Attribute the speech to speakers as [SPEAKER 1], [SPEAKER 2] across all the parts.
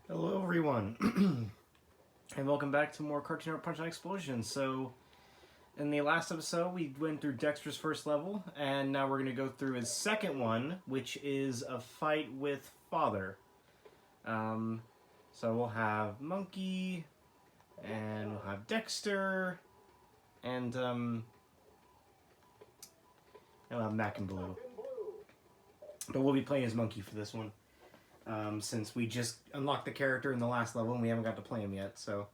[SPEAKER 1] Hello everyone, and welcome back to more Cartoon Network Punch-Out Explosion. So, in the last episode, we went through Dexter's first level, and now we're going to go through his second one, which is a fight with Father. So we'll have Monkey, and we'll have Dexter, and we'll have Mac and Blue. But we'll be playing as Monkey for this one. Since we just unlocked the character in the last level and we haven't got to play him yet, so.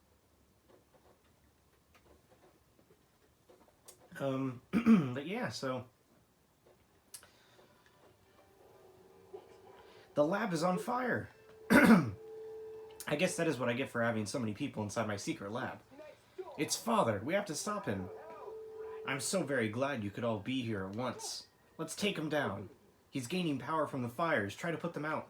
[SPEAKER 1] But yeah, so. The lab is on fire! I guess that is what I get for having so many people inside my secret lab. It's Father, we have to stop him. I'm so very glad you could all be here at once. Let's take him down. He's gaining power from the fires, try to put them out.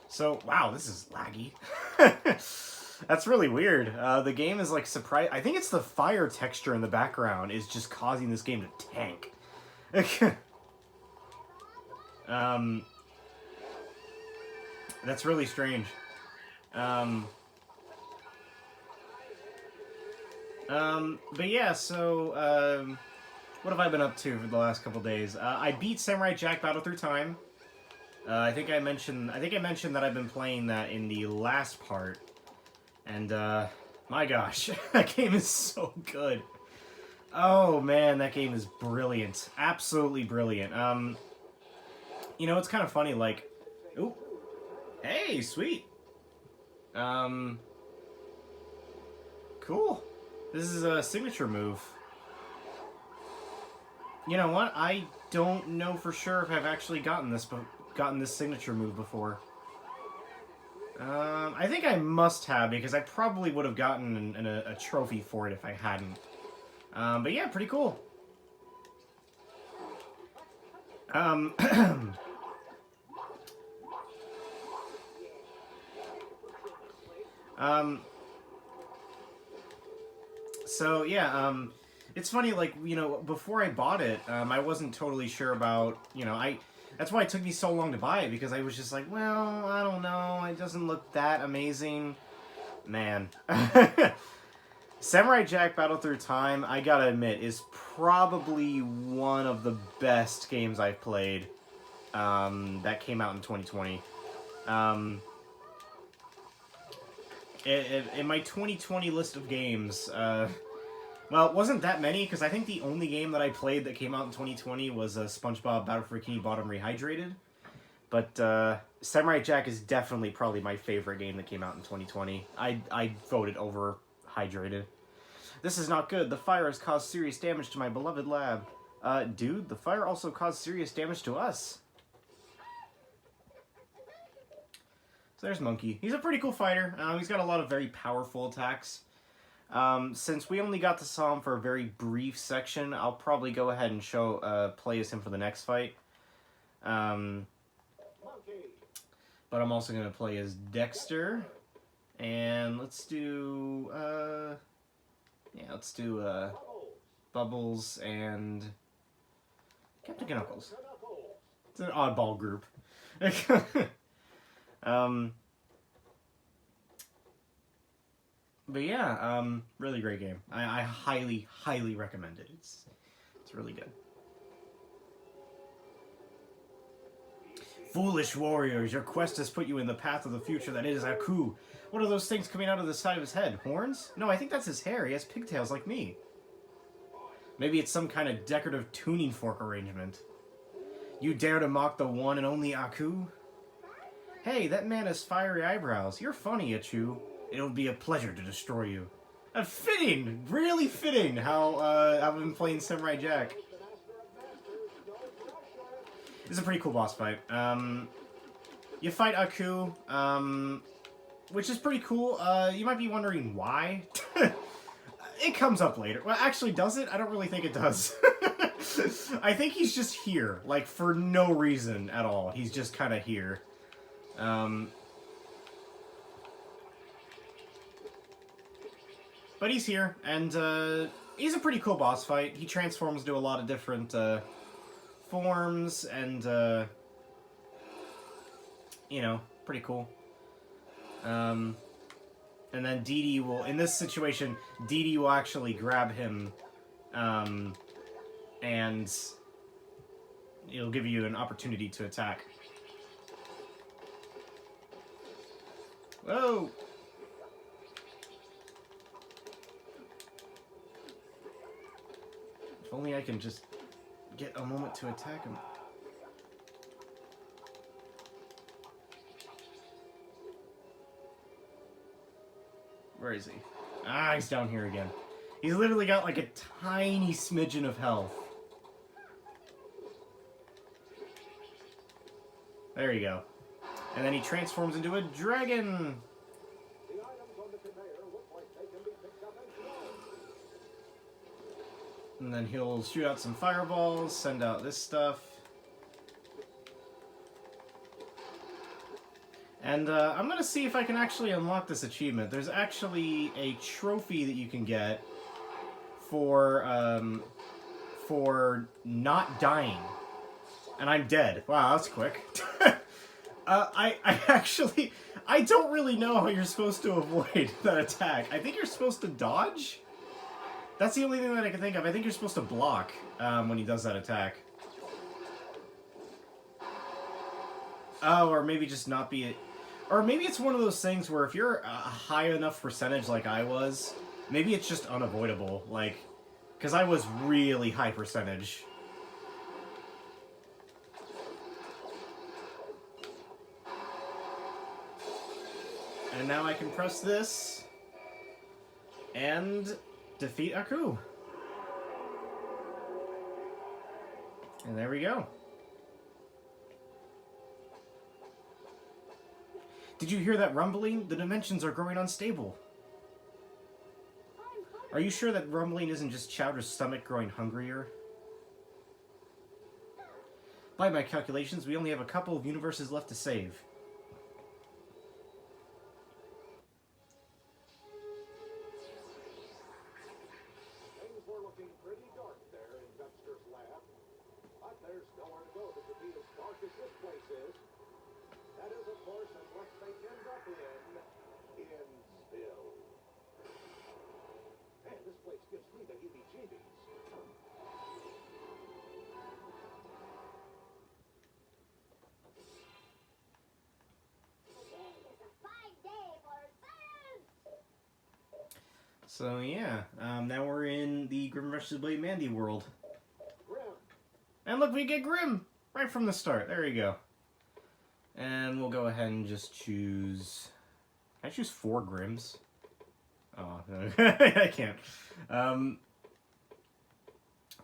[SPEAKER 1] So, wow, this is laggy. That's really weird. The game is like surprise. I think it's the fire texture in the background is just causing this game to tank. That's really strange. But yeah, so, what have I been up to for the last couple days? I beat Samurai Jack Battle Through Time. I think I mentioned that I've been playing that in the last part, and my gosh, that game is so good. Oh man, that game is brilliant, absolutely brilliant. You know, it's kind of funny, like, ooh, hey, sweet, cool. This is a signature move. You know what? I don't know for sure if I've actually gotten this signature move before. I think I must have, because I probably would have gotten a trophy for it if I hadn't. But yeah, pretty cool. So yeah, it's funny, like, you know, before I bought it, I wasn't totally sure about, you know, that's why it took me so long to buy it, because I was just like, well, I don't know, it doesn't look that amazing. Man. Samurai Jack Battle Through Time, I gotta admit, is probably one of the best games I've played, that came out in 2020. In my 2020 list of games, well, it wasn't that many, because I think the only game that I played that came out in 2020 was SpongeBob Battle for Bikini Bottom Rehydrated. But Samurai Jack is definitely probably my favorite game that came out in 2020. I voted over Hydrated. This is not good. The fire has caused serious damage to my beloved lab. Dude, the fire also caused serious damage to us. So there's Monkey. He's a pretty cool fighter. He's got a lot of very powerful attacks. Since we only got to saw him for a very brief section, I'll probably go ahead and play as him for the next fight. But I'm also going to play as Dexter. And let's do, Bubbles and Captain Knuckles. It's an oddball group. But yeah, really great game. I highly, highly recommend it. It's really good. Foolish warriors, your quest has put you in the path of the future that is Aku. What are those things coming out of the side of his head? Horns? No, I think that's his hair. He has pigtails like me. Maybe it's some kind of decorative tuning fork arrangement. You dare to mock the one and only Aku? Hey, that man has fiery eyebrows. You're funny, Achu. It'll be a pleasure to destroy you. Fitting! Really fitting how I've been playing Samurai Jack. It's a pretty cool boss fight. You fight Aku, which is pretty cool. You might be wondering why. It comes up later. Well, actually, does it? I don't really think it does. I think he's just here, like, for no reason at all. He's just kind of here. But he's here, and he's a pretty cool boss fight. He transforms into a lot of different forms, and you know, pretty cool. And then Dee Dee will, in this situation, Dee Dee will actually grab him, and it'll give you an opportunity to attack. Whoa! If only I can just get a moment to attack him. Where is he? Ah, he's down here again. He's literally got like a tiny smidgen of health. There you go. And then he transforms into a dragon! And then he'll shoot out some fireballs, send out this stuff. And I'm going to see if I can actually unlock this achievement. There's actually a trophy that you can get for not dying. And I'm dead. Wow, that's quick. I don't really know how you're supposed to avoid that attack. I think you're supposed to dodge? That's the only thing that I can think of. I think you're supposed to block when he does that attack. Oh, or maybe just not be... Or maybe it's one of those things where if you're a high enough percentage like I was, maybe it's just unavoidable. Like, because I was really high percentage. And now I can press this and defeat Aku. And there we go. Did you hear that rumbling? The dimensions are growing unstable. Are you sure that rumbling isn't just Chowder's stomach growing hungrier? By my calculations, we only have a couple of universes left to save.
[SPEAKER 2] Things were looking pretty dark there in Dexter's lab. But there's nowhere to go that could be as dark as this place is. That is, of course, unless they end up in Still. Man, this place gives me the heebie-jeebies.
[SPEAKER 1] So yeah, now we're in the Grim vs. Blade Mandy world.
[SPEAKER 2] Grim.
[SPEAKER 1] And look, we get Grim! Right from the start. There you go. And we'll go ahead and just choose... Can I choose 4 Grims? Oh, no. I can't.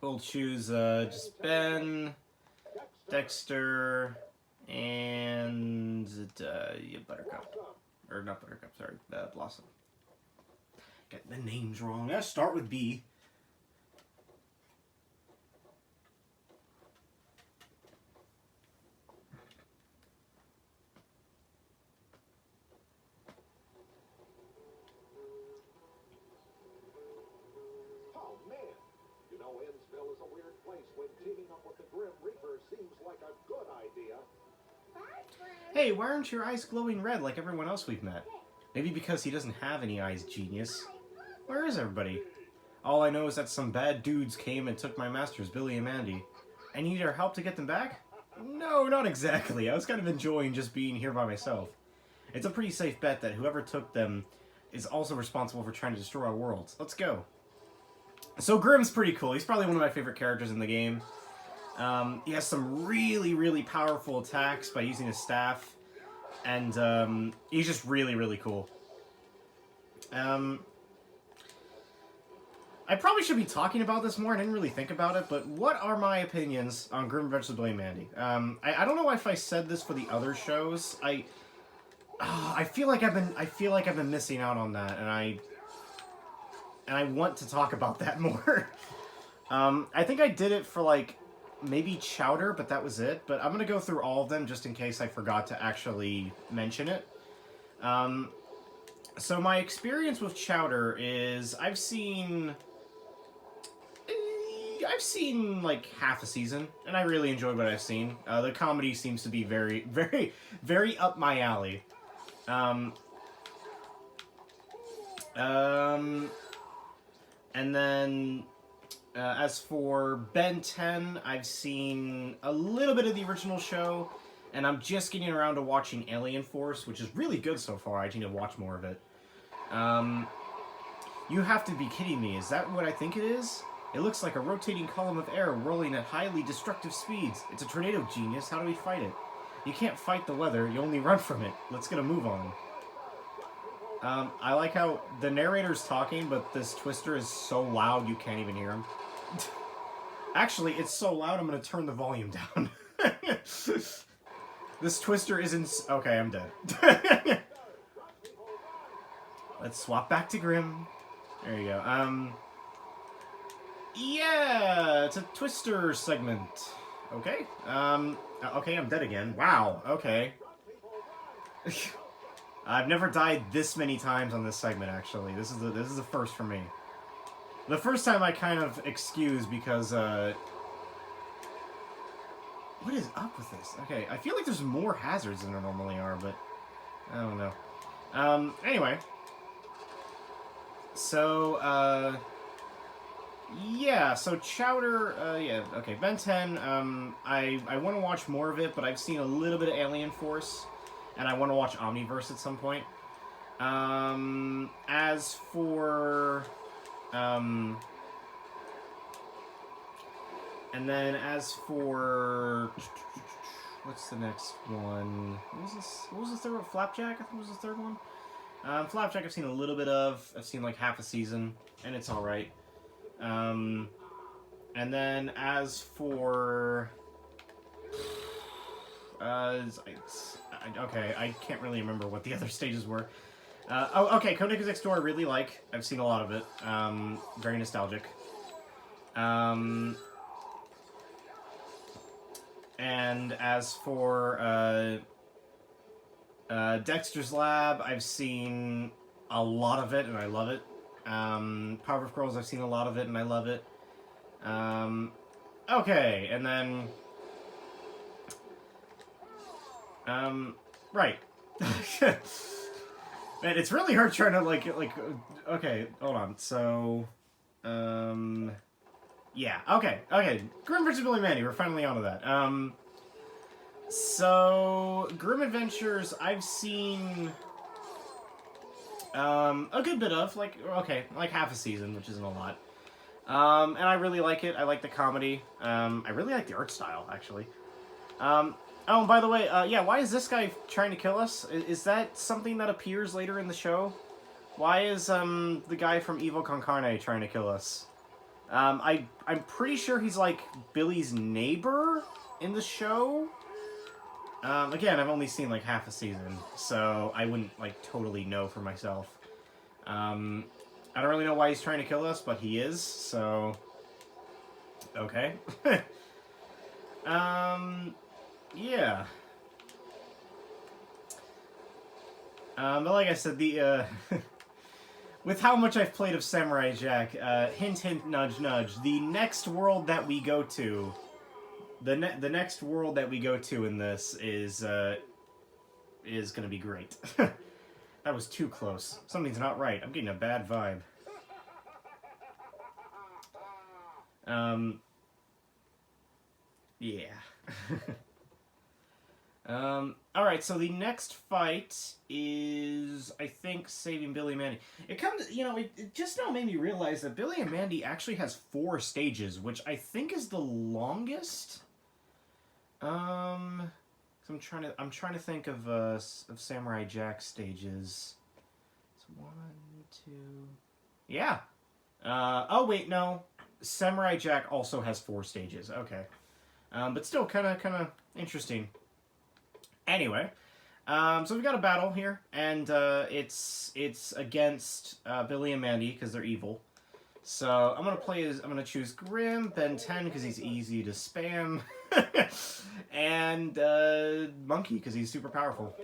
[SPEAKER 1] We'll choose just Ben, Dexter, and Buttercup. Or not Buttercup, sorry, Blossom. Get the names wrong. Let's start with B.
[SPEAKER 2] Oh, man. You know, Innsville is a weird place when teaming up with the Grim Reaper seems like a good idea.
[SPEAKER 1] Hey, why aren't your eyes glowing red like everyone else we've met? Maybe because he doesn't have any eyes, genius. Where is everybody? All I know is that some bad dudes came and took my masters, Billy and Mandy. I need our help to get them back? No, not exactly. I was kind of enjoying just being here by myself. It's a pretty safe bet that whoever took them is also responsible for trying to destroy our worlds. Let's go. So Grim's pretty cool. He's probably one of my favorite characters in the game. He has some really, really powerful attacks by using his staff. And he's just really, really cool. I probably should be talking about this more. I didn't really think about it, but what are my opinions on Grim vs. Blade Mandy? I don't know if I said this for the other shows. I feel like I've been missing out on that, and I want to talk about that more. I think I did it for like maybe Chowder, but that was it. But I'm gonna go through all of them just in case I forgot to actually mention it. So my experience with Chowder is I've seen I've seen like half a season, and I really enjoyed what I've seen. The comedy seems to be very, very, very up my alley. And then as for Ben 10, I've seen a little bit of the original show, and I'm just getting around to watching Alien Force, which is really good so far. I need to watch more of it. You have to be kidding me. Is that what I think it is? It looks like a rotating column of air rolling at highly destructive speeds. It's a tornado, genius. How do we fight it? You can't fight the weather. You only run from it. Let's get a move on. I like how the narrator's talking, but this twister is so loud you can't even hear him. Actually, it's so loud I'm going to turn the volume down. This twister isn't... Okay, I'm dead. Let's swap back to Grim. There you go. Yeah, it's a twister segment. Okay. Okay, I'm dead again. Wow, okay. I've never died this many times on this segment, actually. This is the first for me. The first time I kind of excused because, what is up with this? Okay, I feel like there's more hazards than there normally are, but I don't know. Anyway. So, yeah, so Chowder, yeah, okay, Ben 10, I want to watch more of it, but I've seen a little bit of Alien Force, and I want to watch Omniverse at some point. As for, and then as for, what's the next one? What was this? What was the third one? Flapjack, I think was the third one. Flapjack I've seen a little bit of. I've seen like half a season, and it's alright. And then as for... okay, I can't really remember what the other stages were. Oh, okay, Code Names Next Door I really like. I've seen a lot of it. Very nostalgic. And as for... Dexter's Lab, I've seen a lot of it, and I love it. Powerpuff Girls, I've seen a lot of it, and I love it. Okay, and then... right. Man, it's really hard trying to, like, okay, hold on, so... yeah, okay. Grim vs. Billy Mandy, we're finally onto that. So, Grim Adventures, I've seen a good bit of, like half a season, which isn't a lot. And I really like it. I like the comedy. I really like the art style, actually. Oh, and by the way, yeah, why is this guy trying to kill us? Is that something that appears later in the show? Why is, the guy from Evil Con Carne trying to kill us? I'm pretty sure he's, like, Billy's neighbor in the show? Again, I've only seen, like, half a season, so I wouldn't, like, totally know for myself. I don't really know why he's trying to kill us, but he is, so... Okay. Yeah. But like I said, the, with how much I've played of Samurai Jack, hint, hint, nudge, nudge, the next world that we go to... The next world that we go to in this is gonna be great. That was too close. Something's not right. I'm getting a bad vibe. Yeah. Alright, so the next fight is, I think, saving Billy and Mandy. It comes, you know, it just now made me realize that Billy and Mandy actually has 4 stages, which I think is the longest. So I'm trying to think of Samurai Jack stages. It's 1, 2... Yeah! Oh wait, no. Samurai Jack also has 4 stages, okay. But still kinda interesting. Anyway, so we've got a battle here, and it's against Billy and Mandy because they're evil. So I'm gonna choose Grim, Ben 10 because he's easy to spam, and Monkey because he's super powerful.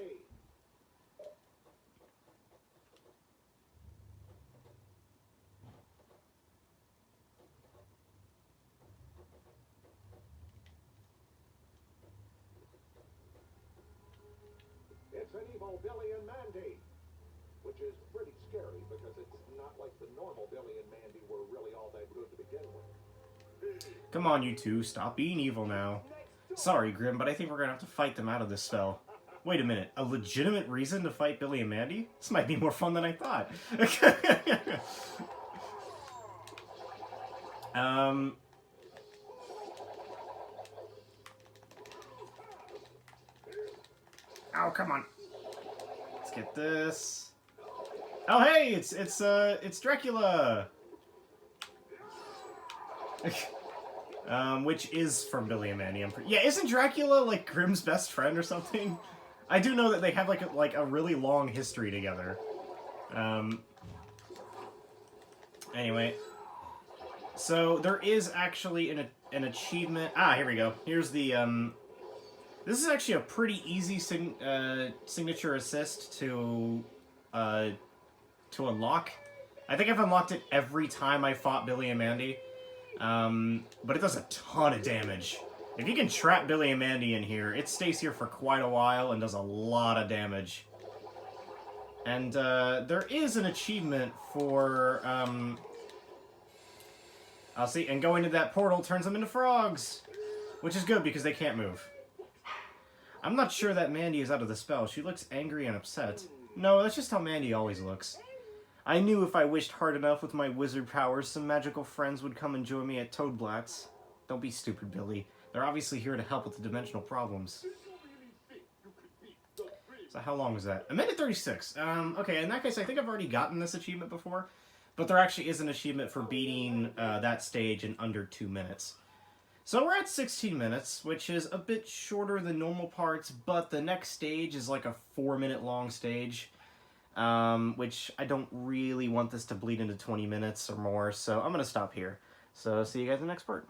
[SPEAKER 2] evil Billy and Mandy. Which is pretty scary because it's not like the normal Billy and Mandy were really all that good to begin with.
[SPEAKER 1] Come on, you two. Stop being evil now. Sorry, Grim, but I think we're gonna have to fight them out of this spell. Wait a minute. A legitimate reason to fight Billy and Mandy? This might be more fun than I thought. Oh, come on. Let's get this. Oh, hey, it's Dracula. Which is from Billy and Mandy. Yeah, isn't Dracula like Grimm's best friend or something? I do know that they have like a really long history together. Anyway, so there is actually an achievement. Ah, here we go. Here's the This is actually a pretty easy signature assist to unlock. I think I've unlocked it every time I fought Billy and Mandy. But it does a ton of damage. If you can trap Billy and Mandy in here, it stays here for quite a while and does a lot of damage. And there is an achievement for I'll see, and going to that portal turns them into frogs, which is good because they can't move. I'm not sure that Mandy is out of the spell. She looks angry and upset. No, that's just how Mandy always looks. I knew if I wished hard enough with my wizard powers, some magical friends would come and join me at Toadblatt's. Don't be stupid, Billy. They're obviously here to help with the dimensional problems. So how long was that? 1:36. Okay, in that case, I think I've already gotten this achievement before. But there actually is an achievement for beating that stage in under 2 minutes. So we're at 16 minutes, which is a bit shorter than normal parts, but the next stage is like a 4-minute long stage. Which I don't really want this to bleed into 20 minutes or more, so I'm going to stop here. So see you guys in the next part.